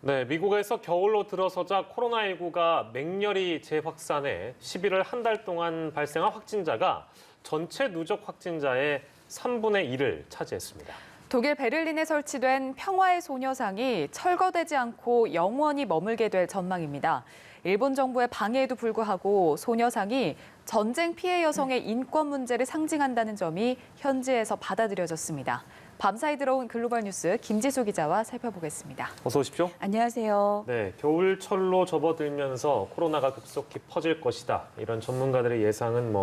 네, 미국에서 겨울로 들어서자 코로나19가 맹렬히 재확산해 11월 한 달 동안 발생한 확진자가 전체 누적 확진자의 3분의 1을 차지했습니다. 독일 베를린에 설치된 평화의 소녀상이 철거되지 않고 영원히 머물게 될 전망입니다. 일본 정부의 방해에도 불구하고 소녀상이 전쟁 피해 여성의 인권 문제를 상징한다는 점이 현지에서 받아들여졌습니다. 밤사이 들어온 글로벌 뉴스 김지수 기자와 살펴보겠습니다. 어서 오십시오. 안녕하세요. 네, 겨울철로 접어들면서 코로나가 급속히 퍼질 것이다. 이런 전문가들의 예상은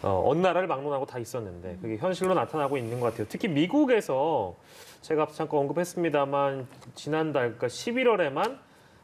어느 나라를 막론하고 다 있었는데 그게 현실로 나타나고 있는 것 같아요. 특히 미국에서 제가 잠깐 언급했습니다만 지난달, 그러니까 11월에만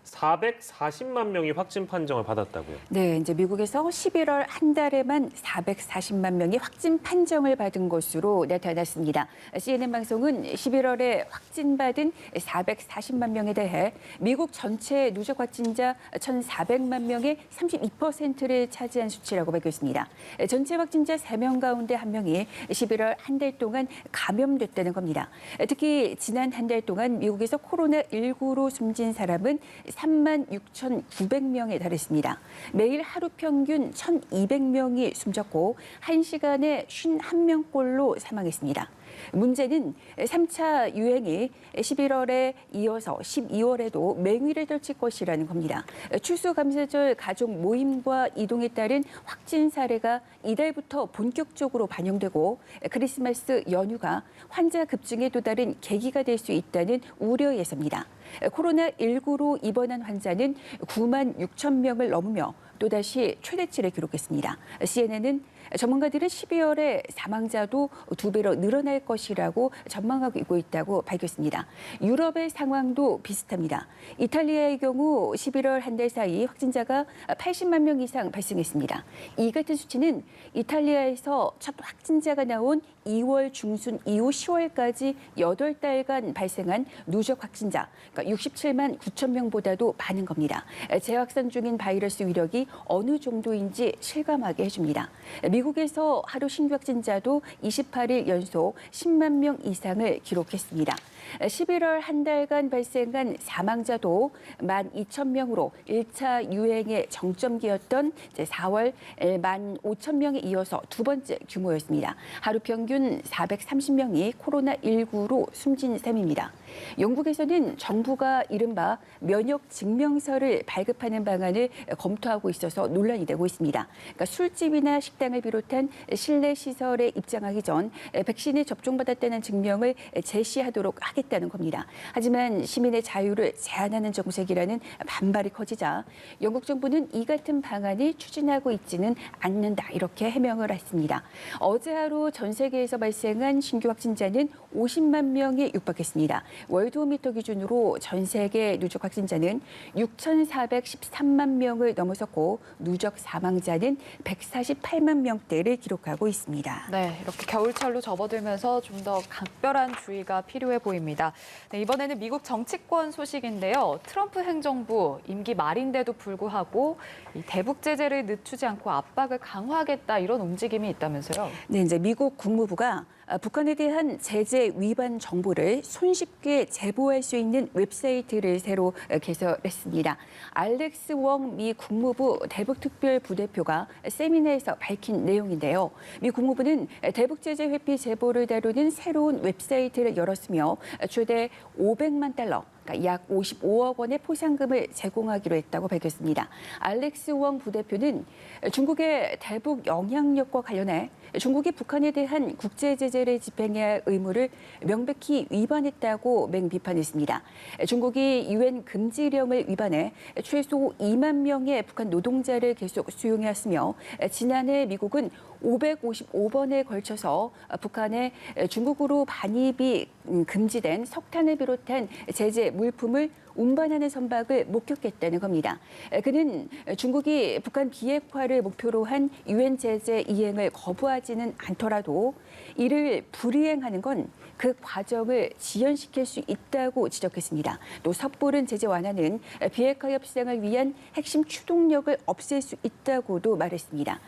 440만 명이 확진 판정을 받았다고요. 네, 이제 미국에서 11월 한 달에만 440만 명이 확진 판정을 받은 것으로 나타났습니다. CNN 방송은 11월에 확진받은 440만 명에 대해 미국 전체 누적 확진자 1,400만 명의 32%를 차지한 수치라고 밝혔습니다. 전체 확진자 3명 가운데 1명이 11월 한 달 동안 감염됐다는 겁니다. 특히 지난 한 달 동안 미국에서 코로나19로 숨진 사람은 36,900명에 달했습니다. 매일 하루 평균 1,200명이 숨졌고 1시간에 51명꼴로 사망했습니다. 문제는 3차 유행이 11월에 이어서 12월에도 맹위를 떨칠 것이라는 겁니다. 추수감사절 가족 모임과 이동에 따른 확진 사례가 이달부터 본격적으로 반영되고 크리스마스 연휴가 환자 급증에 또 다른 계기가 될 수 있다는 우려 예서입니다. 코로나19로 입원한 환자는 9만 6천 명을 넘으며 또다시 최대치를 기록했습니다. CNN은 전문가들은 12월에 사망자도 2배로 늘어날 것이라고 전망하고 있다고 밝혔습니다. 유럽의 상황도 비슷합니다. 이탈리아의 경우 11월 한 달 사이 확진자가 80만 명 이상 발생했습니다. 이 같은 수치는 이탈리아에서 첫 확진자가 나온 2월 중순 이후 10월까지 8달간 발생한 누적 확진자, 그러니까 67만 9천 명보다도 많은 겁니다. 재확산 중인 바이러스 위력이 어느 정도인지 실감하게 해줍니다. 미국에서 하루 신규 확진자도 28일 연속 10만 명 이상을 기록했습니다. 11월 한 달간 발생한 사망자도 12,000명으로 1차 유행의 정점기였던 4월 15,000명에 이어서 두 번째 규모였습니다. 하루 평균 430명이 코로나19로 숨진 셈입니다. 영국에서는 정부가 이른바 면역 증명서를 발급하는 방안을 검토하고 있어서 논란이 되고 있습니다. 그러니까 술집이나 식당을 비롯한 실내 시설에 입장하기 전 백신에 접종받았다는 증명을 제시하도록 하겠다는 겁니다. 하지만 시민의 자유를 제한하는 정책이라는 반발이 커지자 영국 정부는 이 같은 방안을 추진하고 있지는 않는다 이렇게 해명을 했습니다. 어제 하루 전 세계에서 발생한 신규 확진자는 50만 명에 육박했습니다. 월드오미터 기준으로 전 세계 누적 확진자는 6,413만 명을 넘어섰고 누적 사망자는 148만 명대를 기록하고 있습니다. 네, 이렇게 겨울철로 접어들면서 좀 더 각별한 주의가 필요해 보입니다. 네, 이번에는 미국 정치권 소식인데요. 트럼프 행정부 임기 말인데도 불구하고 이 대북 제재를 늦추지 않고 압박을 강화하겠다 이런 움직임이 있다면서요? 네, 이제 미국 국무부가 북한에 대한 제재 위반 정보를 손쉽게 제보할 수 있는 웹사이트를 새로 개설했습니다. 알렉스 웡 미 국무부 대북특별부대표가 세미나에서 밝힌 내용인데요. 미 국무부는 대북 제재 회피 제보를 다루는 새로운 웹사이트를 열었으며 최대 500만 달러, 약 55억 원의 포상금을 제공하기로 했다고 밝혔습니다. 알렉스 웡 부대표는 중국의 대북 영향력과 관련해 중국이 북한에 대한 국제 제재를 집행해야 할 의무를 명백히 위반했다고 맹비판했습니다. 중국이 유엔 금지령을 위반해 최소 2만 명의 북한 노동자를 계속 수용해왔으며 지난해 미국은 555번에 걸쳐서 북한에 중국으로 반입이 금지된 석탄을 비롯한 제재 물품을 운반하는 선박을 목격했다는 겁니다. 그는 중국이 북한 비핵화를 목표로 한 유엔 제재 이행을 거부하지는 않더라도 이를 불이행하는 건 그 과정을 지연시킬 수 있다고 지적했습니다. 또 섣부른 제재 완화는 비핵화 협상을 위한 핵심 추동력을 없앨 수 있다고도 말했습니다.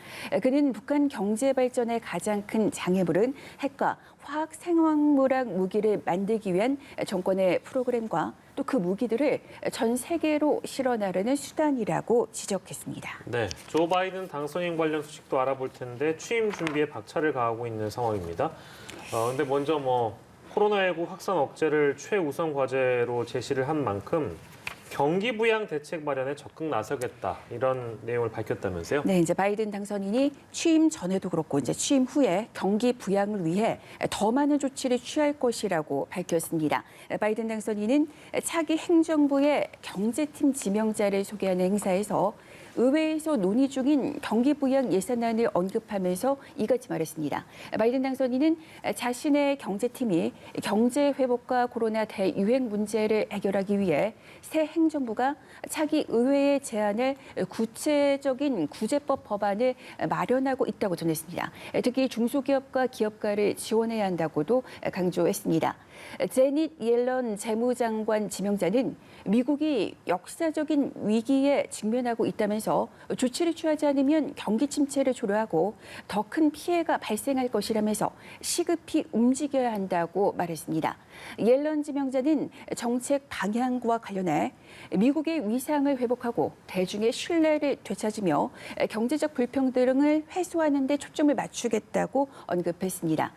그는 북한 경제 발전의 가장 큰 장애물은 핵과 화학 생화물학 무기를 만들기 위한 정권의 프로그램과 또 그 무기들을 전 세계로 실어나르는 수단이라고 지적했습니다. 네, 조 바이든 당선인 관련 소식도 알아볼 텐데 취임 준비에 박차를 가하고 있는 상황입니다. 근데 먼저 코로나19 확산 억제를 최우선 과제로 제시를 한 만큼 경기 부양 대책 마련에 적극 나서겠다 이런 내용을 밝혔다면서요? 네, 이제 바이든 당선인이 취임 전에도 그렇고 이제 취임 후에 경기 부양을 위해 더 많은 조치를 취할 것이라고 밝혔습니다. 바이든 당선인은 차기 행정부의 경제팀 지명자를 소개하는 행사에서 의회에서 논의 중인 경기 부양 예산안을 언급하면서 이같이 말했습니다. 바이든 당선인은 자신의 경제팀이 경제 회복과 코로나 대유행 문제를 해결하기 위해 새 행정부가 차기 의회에 제안할 구체적인 구제법 법안을 마련하고 있다고 전했습니다. 특히 중소기업과 기업가를 지원해야 한다고도 강조했습니다. 제닛 옐런 재무장관 지명자는 미국이 역사적인 위기에 직면하고 있다면서 조치를 취하지 않으면 경기 침체를 초래하고 더 큰 피해가 발생할 것이라면서 시급히 움직여야 한다고 말했습니다. 옐런 지명자는 정책 방향과 관련해 미국의 위상을 회복하고 대중의 신뢰를 되찾으며 경제적 불평등을 해소하는 데 초점을 맞추겠다고 언급했습니다.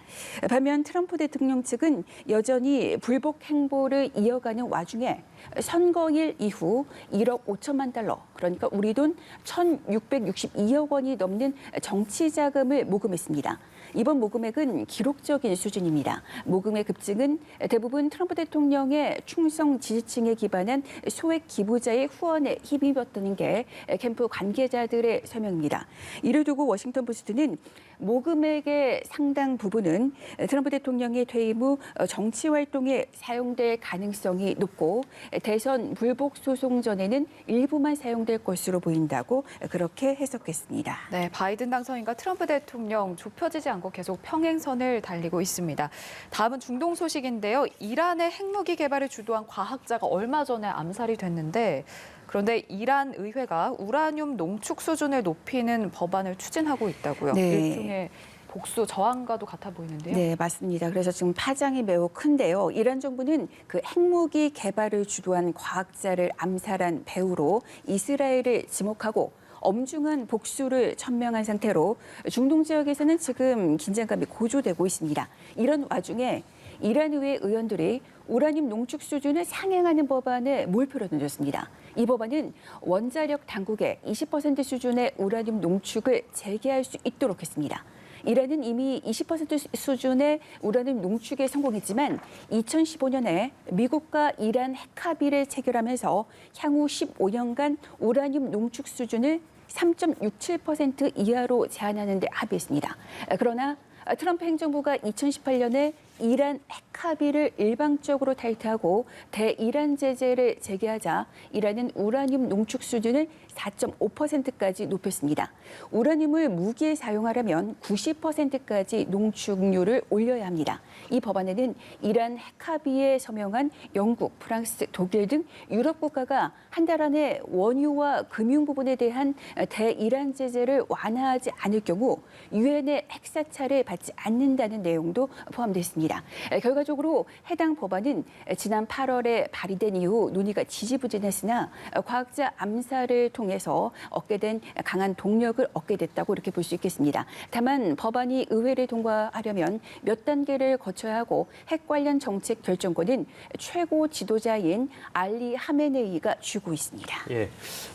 반면 트럼프 대통령 측은 여전히 불복 행보를 이어가는 와중에 선거일 이후 1억 5천만 달러, 그러니까 우리 돈 1,662억 원이 넘는 정치 자금을 모금했습니다. 이번 모금액은 기록적인 수준입니다. 모금의 급증은 대부분 트럼프 대통령의 충성 지지층에 기반한 소액 기부자의 후원에 힘입었다는 게 캠프 관계자들의 설명입니다. 이를 두고 워싱턴 포스트는 모금액의 상당 부분은 트럼프 대통령의 퇴임 후 정치 활동에 사용될 가능성이 높고 대선 불복 소송 전에는 일부만 사용될 것으로 보인다고 그렇게 해석했습니다. 네, 바이든 당선인과 트럼프 대통령 좁혀지지 않고 계속 평행선을 달리고 있습니다. 다음은 중동 소식인데요. 이란의 핵무기 개발을 주도한 과학자가 얼마 전에 암살이 됐는데 그런데 이란 의회가 우라늄 농축 수준을 높이는 법안을 추진하고 있다고요. 네. 일종의 복수 저항과도 같아 보이는데요. 네, 맞습니다. 그래서 지금 파장이 매우 큰데요. 이란 정부는 그 핵무기 개발을 주도한 과학자를 암살한 배후로 이스라엘을 지목하고 엄중한 복수를 천명한 상태로 중동 지역에서는 지금 긴장감이 고조되고 있습니다. 이런 와중에 이란 의회 의원들이 우라늄 농축 수준을 상향하는 법안에 몰표를 던졌습니다. 이 법안은 원자력 당국에 20% 수준의 우라늄 농축을 재개할 수 있도록 했습니다. 이란은 이미 20% 수준의 우라늄 농축에 성공했지만 2015년에 미국과 이란 핵합의를 체결하면서 향후 15년간 우라늄 농축 수준을 3.67% 이하로 제한하는 데 합의했습니다. 그러나 트럼프 행정부가 2018년에 이란 핵합의를 일방적으로 탈퇴하고 대이란 제재를 재개하자 이란은 우라늄 농축 수준을 4.5%까지 높였습니다. 우라늄을 무기에 사용하려면 90%까지 농축률을 올려야 합니다. 이 법안에는 이란 핵합의에 서명한 영국, 프랑스, 독일 등 유럽 국가가 한 달 안에 원유와 금융 부분에 대한 대이란 제재를 완화하지 않을 경우 유엔의 핵사찰을 받지 않는다는 내용도 포함됐습니다. 결과적으로 해당 법안은 지난 8월에 발의된 이후 논의가 지지부진했으나 과학자 암살을 통해서 얻게 된 강한 동력을 얻게 됐다고 이렇게 볼 수 있겠습니다. 다만 법안이 의회를 통과하려면 몇 단계를 거쳐야 하고 핵 관련 정책 결정권은 최고 지도자인 알리 하메네이가 쥐고 있습니다. 예,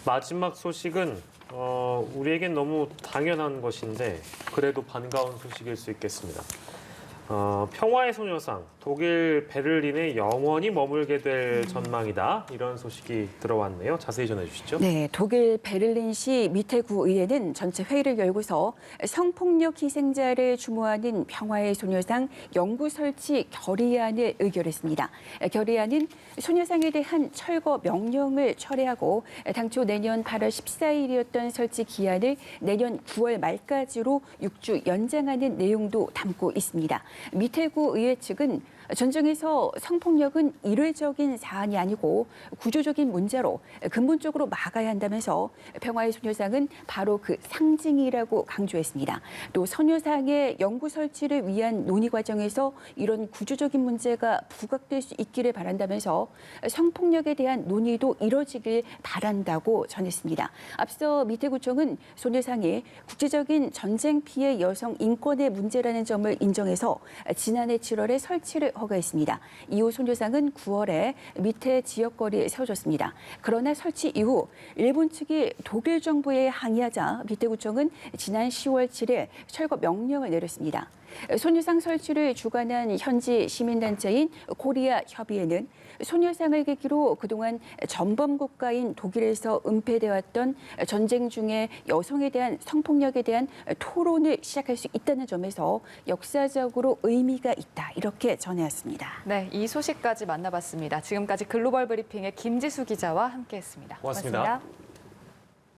마지막 소식은 우리에겐 너무 당연한 것인데 그래도 반가운 소식일 수 있겠습니다. 평화의 소녀상, 독일 베를린에 영원히 머물게 될 전망이다. 이런 소식이 들어왔네요. 자세히 전해주시죠. 네, 독일 베를린시 미테구 의회는 전체 회의를 열고서 성폭력 희생자를 추모하는 평화의 소녀상 영구 설치 결의안을 의결했습니다. 결의안은 소녀상에 대한 철거 명령을 철회하고 당초 내년 8월 14일이었던 설치 기한을 내년 9월 말까지로 6주 연장하는 내용도 담고 있습니다. 미테구 의회 측은 전쟁에서 성폭력은 일회적인 사안이 아니고 구조적인 문제로 근본적으로 막아야 한다면서 평화의 소녀상은 바로 그 상징이라고 강조했습니다. 또 소녀상의 연구 설치를 위한 논의 과정에서 이런 구조적인 문제가 부각될 수 있기를 바란다면서 성폭력에 대한 논의도 이뤄지길 바란다고 전했습니다. 앞서 미태구청은 소녀상이 국제적인 전쟁 피해 여성 인권의 문제라는 점을 인정해서 지난해 7월에 설치를 허가했습니다. 이후 소녀상은 9월에 미태 지역거리에 세워졌습니다. 그러나 설치 이후 일본 측이 독일 정부에 항의하자 미태구청은 지난 10월 7일 철거 명령을 내렸습니다. 소녀상 설치를 주관한 현지 시민단체인 코리아 협의회는 소녀상을 계기로 그동안 전범 국가인 독일에서 은폐돼 왔던 전쟁 중에 여성에 대한 성폭력에 대한 토론을 시작할 수 있다는 점에서 역사적으로 의미가 있다 이렇게 전해왔습니다. 네, 이 소식까지 만나봤습니다. 지금까지 글로벌 브리핑의 김지수 기자와 함께했습니다. 고맙습니다. 고맙습니다.